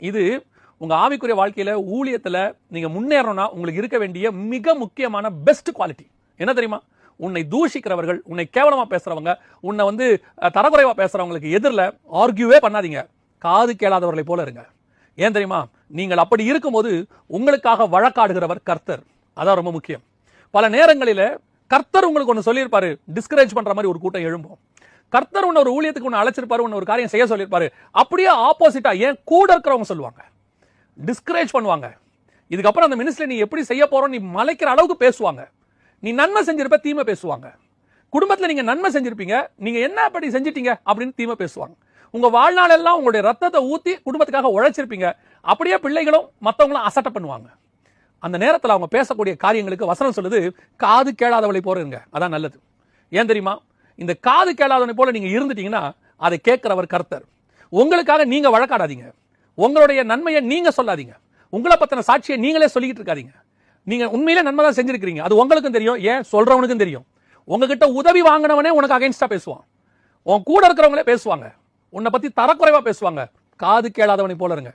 இது உங்க ஆவிக்குரிய வாழ்க்கையில ஊழியத்துல நீங்க முன்னேறணும்னா உங்களுக்கு இருக்க வேண்டிய மிக முக்கியமான பெஸ்ட் குவாலிட்டி என்ன தெரியுமா? உன்னை தூஷிக்கிறவர்கள், உன்னை கேவலமா பேசுறவங்க, உன்னை தரக்குறைவா பேசுறவங்களுக்கு எதிரில் ஆர்கியூவே பண்ணாதீங்க. காது கேளாதவர்களை போல இருங்க. ஏன் தெரியுமா? நீங்கள் அப்படி இருக்கும்போது உங்களுக்காக வழக்காடுகிறவர் கர்த்தர். அதான் ரொம்ப முக்கியம். பல நேரங்களில் கர்த்தர் உங்களுக்கு ஒன்று சொல்லியிருப்பாரு, டிஸ்கரேஜ் பண்ற மாதிரி ஒரு கூட்டம் எழும்பும். கர்த்தர் உன்னை ஒரு ஊழியத்துக்கு ஒன்று அழைச்சிருப்பாரு, உன்னை ஒரு காரியம் செய்ய சொல்லியிருப்பாரு. அப்படியே ஆப்போசிட்டா ஏன் கூட இருக்கிறவங்க சொல்லுவாங்க, டிஸ்கரேஜ் பண்ணுவாங்க. இதுக்கப்புறம் அந்த மினிஸ்ட்ரி நீ எப்படி செய்ய போறோம் நீ மலைக்கிற அளவுக்கு பேசுவாங்க. நீ நன்மை செஞ்சிருப்ப, தீமை பேசுவாங்க. குடும்பத்தில் நீங்க நன்மை செஞ்சிருப்பீங்க, நீங்க என்ன அப்படி செஞ்சிட்டீங்க அப்படின்னு தீமை பேசுவாங்க. உங்க வாழ்நாள் எல்லாம் உங்களுடைய ரத்தத்தை ஊத்தி குடும்பத்துக்காக உழைச்சிருப்பீங்க, அப்படியே பிள்ளைகளும் மற்றவங்களும் அசட்டை பண்ணுவாங்க. அந்த நேரத்தில் அவங்க பேசக்கூடிய காரியங்களுக்கு வசனம் சொல்லுது, காது கேளாதவளை போல இருங்க. அதான் நல்லது. ஏன் தெரியுமா? இந்த காது கேளாதவனை போல நீங்க இருந்துட்டீங்கன்னா அதை கேட்கிறவர் கர்த்தர். உங்களுக்காக நீங்க வழக்காடாதீங்க, உங்களுடைய நன்மையை நீங்க சொல்லாதீங்க, உங்களை பத்தின சாட்சியை நீங்களே சொல்லிக்கிட்டு இருக்காதீங்க. நீங்க உண்மையிலே நன்மை தான் செஞ்சிருக்கீங்க, அது உங்களுக்கும் தெரியும், ஏன் சொல்றவனுக்கும் தெரியும். உங்ககிட்ட உதவி வாங்கினவனே உனக்கு அகைன்ஸ்டா பேசுவான், உன் கூட இருக்கிறவங்களே பேசுவாங்க, உன்னை பத்தி தரக்குறைவா பேசுவாங்க. காது கேளாதவனை போல இருங்க.